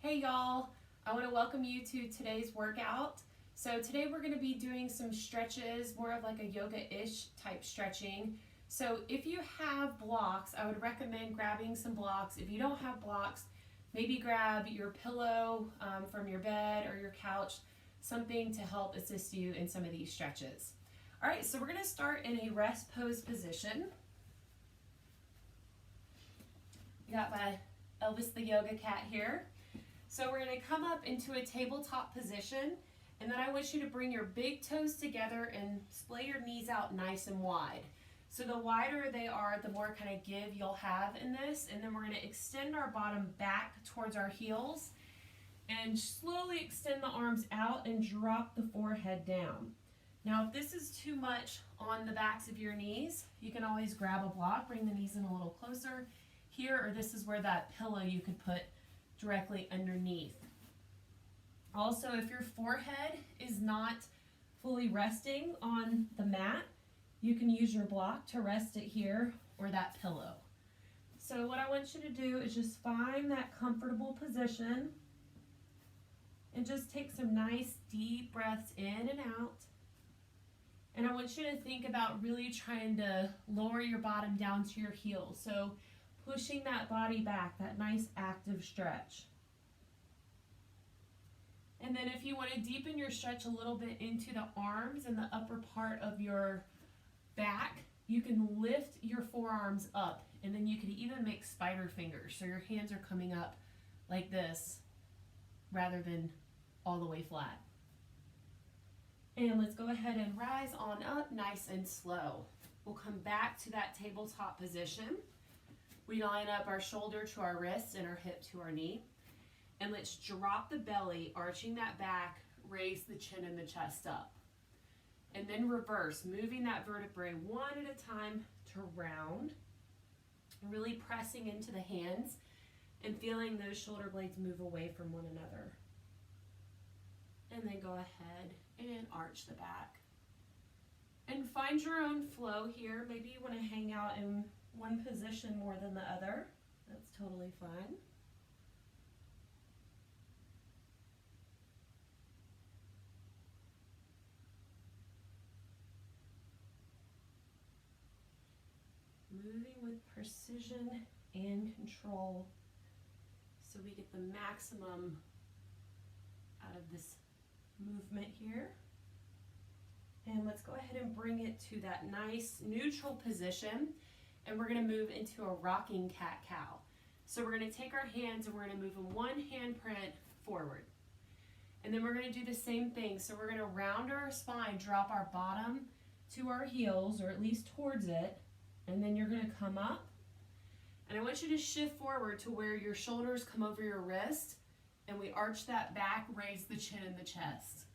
Hey y'all, I want to welcome you to today's workout. So today we're going to be doing some stretches, more of like a yoga-ish type stretching. So if you have blocks, I would recommend grabbing some blocks. If you don't have blocks, maybe grab your pillow from your bed or your couch, something to help assist you in some of these stretches. All right, so we're going to start in a rest pose position. We got my Elvis the yoga cat here. So we're going to come up into a tabletop position, and then I want you to bring your big toes together and splay your knees out nice and wide. So the wider they are, the more kind of give you'll have in this, and then we're going to extend our bottom back towards our heels and slowly extend the arms out and drop the forehead down. Now if this is too much on the backs of your knees, you can always grab a block, bring the knees in a little closer here, or this is where that pillow you could put directly underneath. Also, if your forehead is not fully resting on the mat, you can use your block to rest it here or that pillow. So what I want you to do is just find that comfortable position and just take some nice deep breaths in and out. And I want you to think about really trying to lower your bottom down to your heels. So pushing that body back, that nice active stretch. And then if you want to deepen your stretch a little bit into the arms and the upper part of your back, you can lift your forearms up, and then you can even make spider fingers. So your hands are coming up like this rather than all the way flat. And let's go ahead and rise on up nice and slow. We'll come back to that tabletop position. We line up our shoulder to our wrist and our hip to our knee. And let's drop the belly, arching that back, raise the chin and the chest up. And then reverse, moving that vertebrae one at a time to round. Really pressing into the hands and feeling those shoulder blades move away from one another. And then go ahead and arch the back. And find your own flow here. Maybe you want to hang out in one position more than the other. That's totally fine. Moving with precision and control so we get the maximum out of this movement here. And let's go ahead and bring it to that nice neutral position. And we're going to move into a rocking cat-cow. So we're going to take our hands and we're going to move them one handprint forward. And then we're going to do the same thing. So we're going to round our spine, drop our bottom to our heels, or at least towards it. And then you're going to come up. And I want you to shift forward to where your shoulders come over your wrist. And we arch that back, raise the chin and the chest.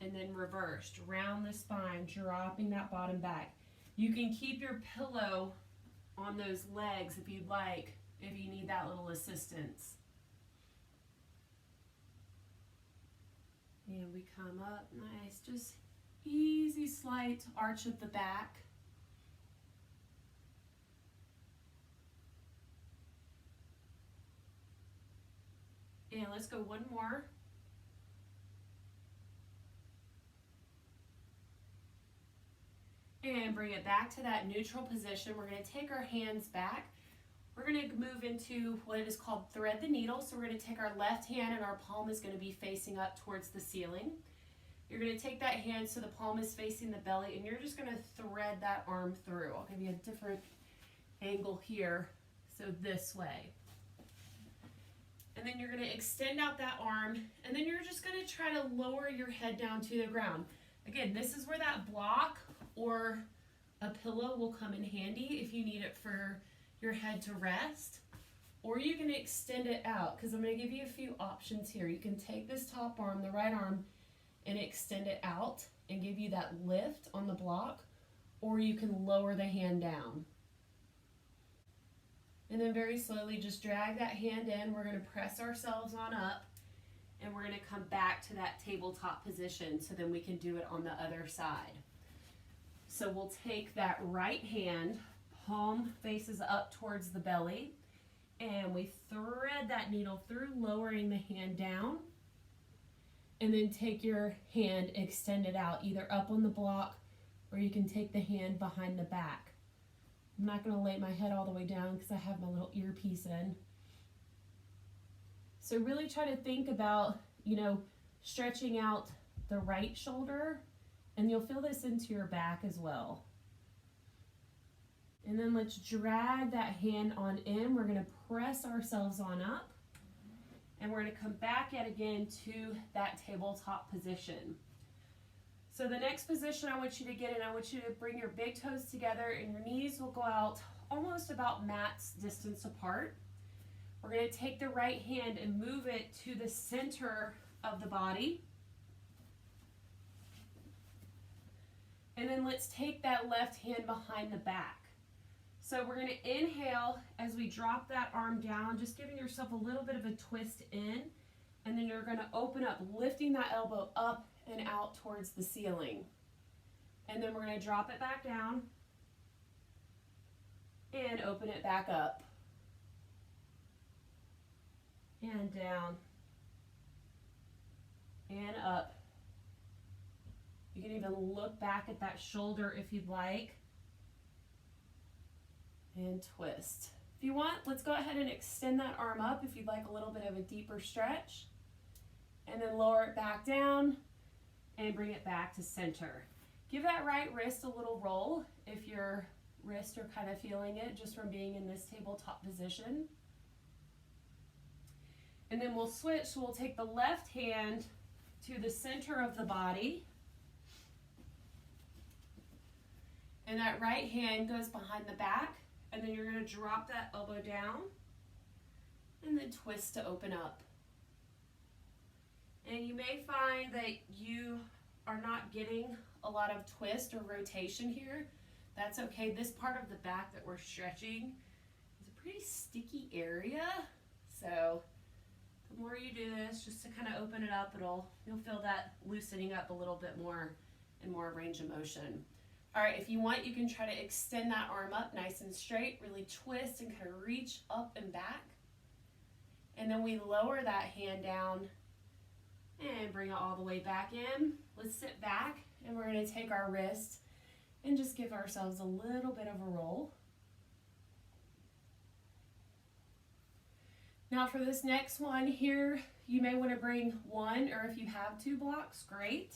And then reversed, round the spine, dropping that bottom back. You can keep your pillow on those legs if you'd like, if you need that little assistance. And we come up nice, just easy slight arch of the back. And let's go one more. And bring it back to that neutral position. We're going to take our hands back. We're going to move into what is called thread the needle. So we're going to take our left hand and our palm is going to be facing up towards the ceiling. You're going to take that hand so the palm is facing the belly, and you're just going to thread that arm through. I'll give you a different angle here. So this way. And then you're going to extend out that arm, and then you're just going to try to lower your head down to the ground. Again, this is where that block or a pillow will come in handy if you need it for your head to rest, or you can extend it out, because I'm going to give you a few options here. You can take this top arm, the right arm, and extend it out and give you that lift on the block, or you can lower the hand down. And then very slowly just drag that hand in. We're going to press ourselves on up, and we're going to come back to that tabletop position so then we can do it on the other side. So we'll take that right hand, palm faces up towards the belly, And we thread that needle through, lowering the hand down. And then take your hand, extend it out, either up on the block or you can take the hand behind the back. I'm not going to lay my head all the way down because I have my little earpiece in. So really try to think about, stretching out the right shoulder, and you'll feel this into your back as well. And then let's drag that hand on in. We're going to press ourselves on up. And we're going to come back yet again to that tabletop position. So the next position I want you to get in, I want you to bring your big toes together and your knees will go out almost about mat's distance apart. We're going to take the right hand and move it to the center of the body. And then let's take that left hand behind the back. So we're going to inhale as we drop that arm down, just giving yourself a little bit of a twist in, and then you're going to open up, lifting that elbow up and out towards the ceiling. And then we're going to drop it back down and open it back up. And down and up. You can even look back at that shoulder if you'd like. And twist. If you want, let's go ahead and extend that arm up if you'd like a little bit of a deeper stretch. And then lower it back down and bring it back to center. Give that right wrist a little roll if your wrists are kind of feeling it just from being in this tabletop position. And then we'll switch, so we'll take the left hand to the center of the body. And that right hand goes behind the back. And then you're going to drop that elbow down and then twist to open up. And you may find that you are not getting a lot of twist or rotation here. That's okay. This part of the back that we're stretching is a pretty sticky area. So the more you do this, just to kind of open it up, you'll feel that loosening up a little bit more and more range of motion. All right, if you want, you can try to extend that arm up nice and straight, really twist and kind of reach up and back. And then we lower that hand down and bring it all the way back in. Let's sit back and we're going to take our wrist and just give ourselves a little bit of a roll. Now for this next one here, you may want to bring one, or if you have two blocks, great.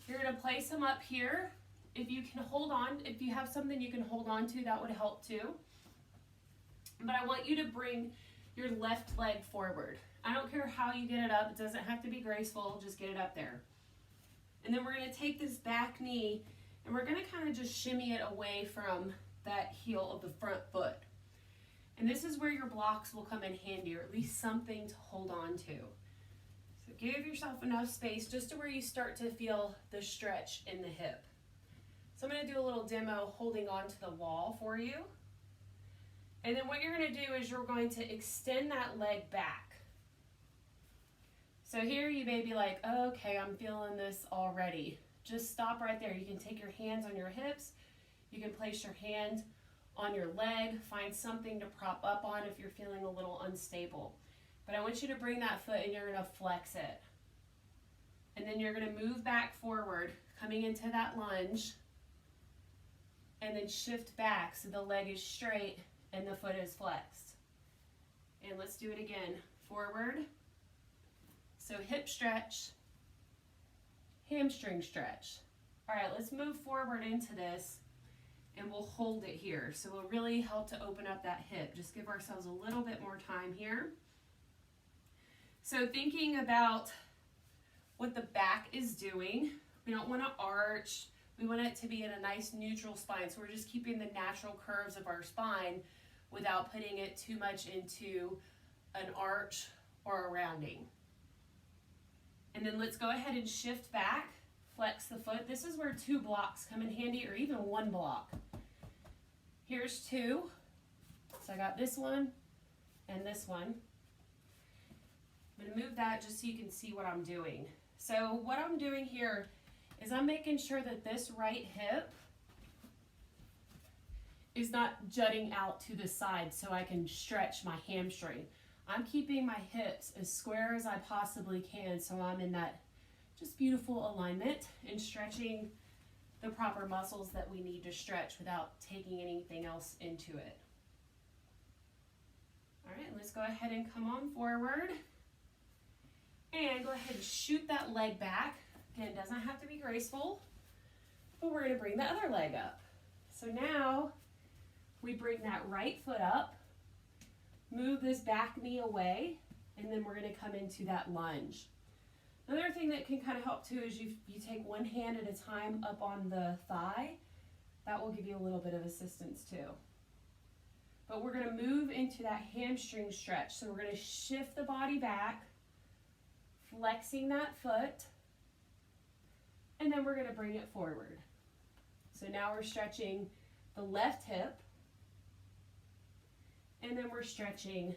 You're going to place them up here. If you can hold on, if you have something you can hold on to, that would help too. But I want you to bring your left leg forward. I don't care how you get it up. It doesn't have to be graceful. Just get it up there. And then we're going to take this back knee and we're going to kind of just shimmy it away from that heel of the front foot. And this is where your blocks will come in handy, or at least something to hold on to. So give yourself enough space just to where you start to feel the stretch in the hip. So I'm going to do a little demo holding on to the wall for you. And then what you're going to do is you're going to extend that leg back. So here you may be like, oh, okay, I'm feeling this already. Just stop right there. You can take your hands on your hips. You can place your hand on your leg. Find something to prop up on if you're feeling a little unstable. But I want you to bring that foot and you're going to flex it. And then you're going to move back forward, coming into that lunge. And then shift back so the leg is straight and the foot is flexed. And let's do it again. Forward. So hip stretch, hamstring stretch. All right, let's move forward into this and we'll hold it here. So we'll really help to open up that hip. Just give ourselves a little bit more time here. So thinking about what the back is doing, we don't want to arch. We want it to be in a nice neutral spine. So we're just keeping the natural curves of our spine without putting it too much into an arch or a rounding. And then let's go ahead and shift back, flex the foot. This is where two blocks come in handy, or even one block. Here's two. So I got this one and this one. I'm going to move that just so you can see what I'm doing. So what I'm doing here is I'm making sure that this right hip is not jutting out to the side so I can stretch my hamstring. I'm keeping my hips as square as I possibly can so I'm in that just beautiful alignment and stretching the proper muscles that we need to stretch without taking anything else into it. All right, let's go ahead and come on forward. And go ahead and shoot that leg back. Again, it doesn't have to be graceful, but we're going to bring the other leg up. So now we bring that right foot up, move this back knee away, and then we're going to come into that lunge. Another thing that can kind of help too is you take one hand at a time up on the thigh. That will give you a little bit of assistance too. But we're going to move into that hamstring stretch. So we're going to shift the body back, flexing that foot, and then we're going to bring it forward. So now we're stretching the left hip, and then we're stretching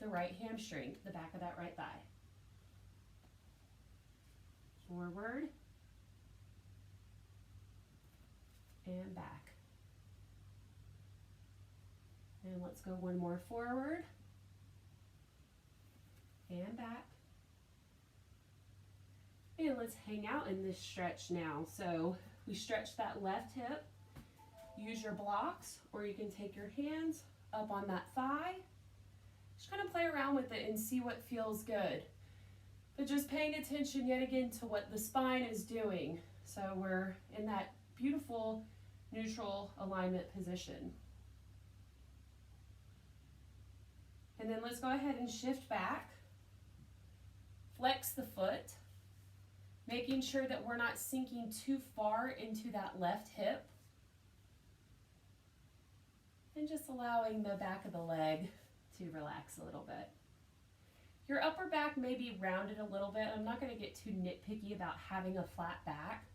the right hamstring, the back of that right thigh. Forward and back. And let's go one more forward and back. And let's hang out in this stretch now. So we stretch that left hip. Use your blocks, or you can take your hands up on that thigh. Just kind of play around with it and see what feels good. But just paying attention yet again to what the spine is doing. So we're in that beautiful neutral alignment position. And then let's go ahead and shift back. Flex the foot, making sure that we're not sinking too far into that left hip. And just allowing the back of the leg to relax a little bit. Your upper back may be rounded a little bit. I'm not going to get too nitpicky about having a flat back.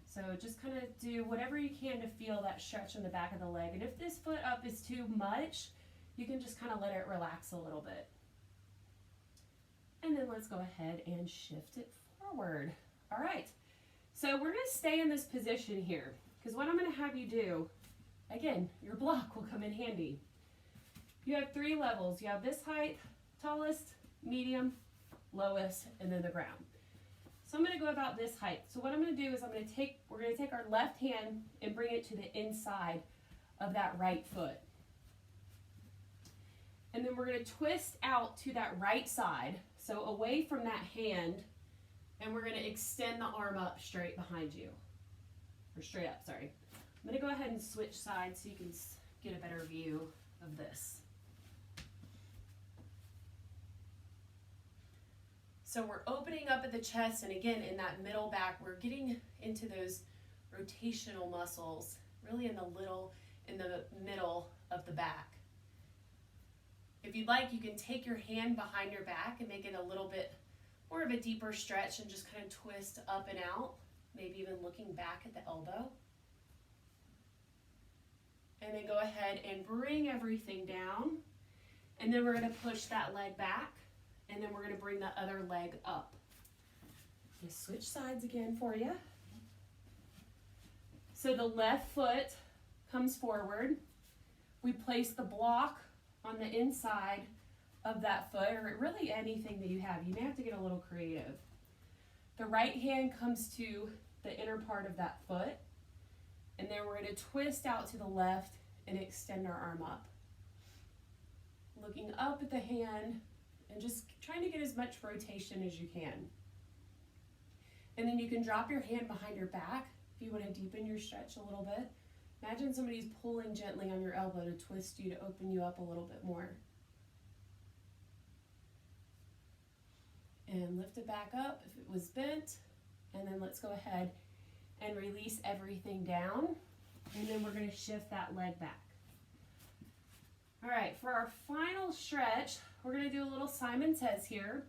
So just kind of do whatever you can to feel that stretch in the back of the leg. And if this foot up is too much, you can just kind of let it relax a little bit. And then let's go ahead and shift it forward. All right, so we're going to stay in this position here, because what I'm going to have you do, again, your block will come in handy. You have 3 levels. You have this height, tallest, medium, lowest, and then the ground. So I'm going to go about this height. So what I'm going to do is we're going to take our left hand and bring it to the inside of that right foot. And then we're going to twist out to that right side, so away from that hand, and we're going to extend the arm up straight behind you. Or straight up, sorry. I'm going to go ahead and switch sides so you can get a better view of this. So we're opening up at the chest, and again, in that middle back, we're getting into those rotational muscles, really in the middle of the back. If you'd like, you can take your hand behind your back and make it a little bit more of a deeper stretch and just kind of twist up and out, maybe even looking back at the elbow. And then go ahead and bring everything down. And then we're going to push that leg back. And then we're going to bring the other leg up. Just switch sides again for you. So the left foot comes forward. We place the block on the inside of that foot, or really anything that you have. You may have to get a little creative. The right hand comes to the inner part of that foot. And then we're going to twist out to the left and extend our arm up. Looking up at the hand and just trying to get as much rotation as you can. And then you can drop your hand behind your back if you want to deepen your stretch a little bit. Imagine somebody's pulling gently on your elbow to twist you, to open you up a little bit more. And lift it back up if it was bent. And then let's go ahead and release everything down. And then we're going to shift that leg back. All right, for our final stretch, we're going to do a little Simon Says here.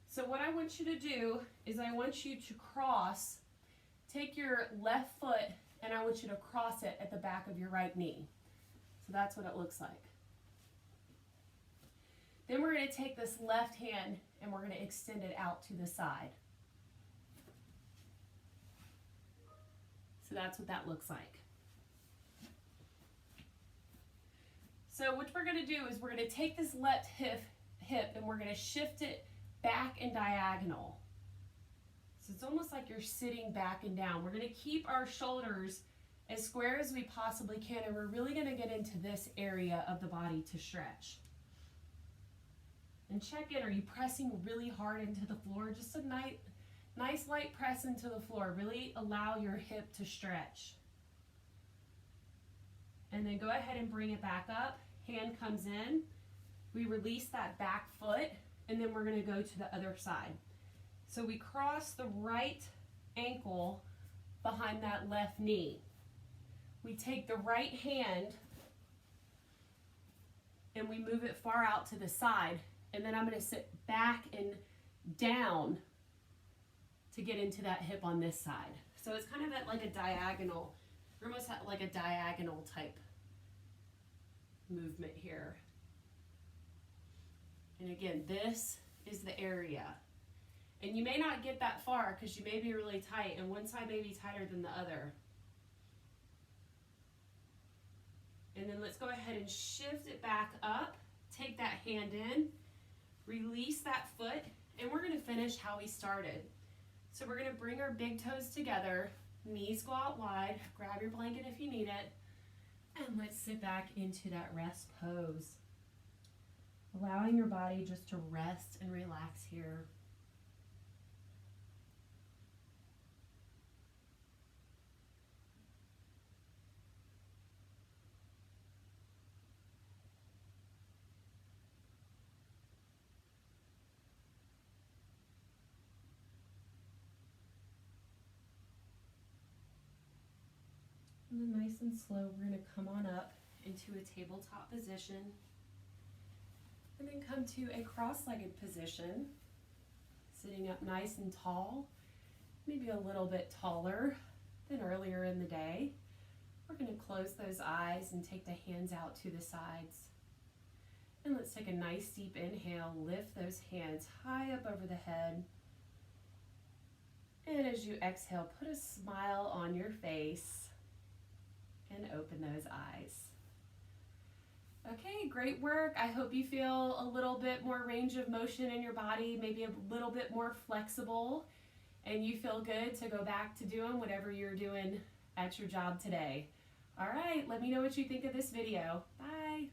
So what I want you to do is I want you to cross, take your left foot, and I want you to cross it at the back of your right knee. So that's what it looks like. Then we're going to take this left hand and we're going to extend it out to the side. So that's what that looks like. So what we're gonna do is we're gonna take this left hip and we're gonna shift it back and diagonal. So it's almost like you're sitting back and down. We're gonna keep our shoulders as square as we possibly can, and we're really gonna get into this area of the body to stretch. And check in, are you pressing really hard into the floor? Just a nice light press into the floor. Really allow your hip to stretch. And then go ahead and bring it back up. Hand comes in. We release that back foot, and then we're gonna go to the other side. So we cross the right ankle behind that left knee. We take the right hand and we move it far out to the side, and then I'm gonna sit back and down to get into that hip on this side. So it's kind of at like a diagonal, you're almost at like a diagonal type movement here. And again, this is the area. And you may not get that far because you may be really tight, and one side may be tighter than the other. And then let's go ahead and shift it back up, take that hand in, release that foot, and we're gonna finish how we started. So we're gonna bring our big toes together, knees go out wide, grab your blanket if you need it, and let's sit back into that rest pose. Allowing your body just to rest and relax here. And then nice and slow, we're gonna come on up into a tabletop position. And then come to a cross-legged position, sitting up nice and tall, maybe a little bit taller than earlier in the day. We're gonna close those eyes and take the hands out to the sides. And let's take a nice deep inhale, lift those hands high up over the head. And as you exhale, put a smile on your face and open those eyes. Okay, great work. I hope you feel a little bit more range of motion in your body, maybe a little bit more flexible, and you feel good to go back to doing whatever you're doing at your job today. All right, let me know what you think of this video. Bye.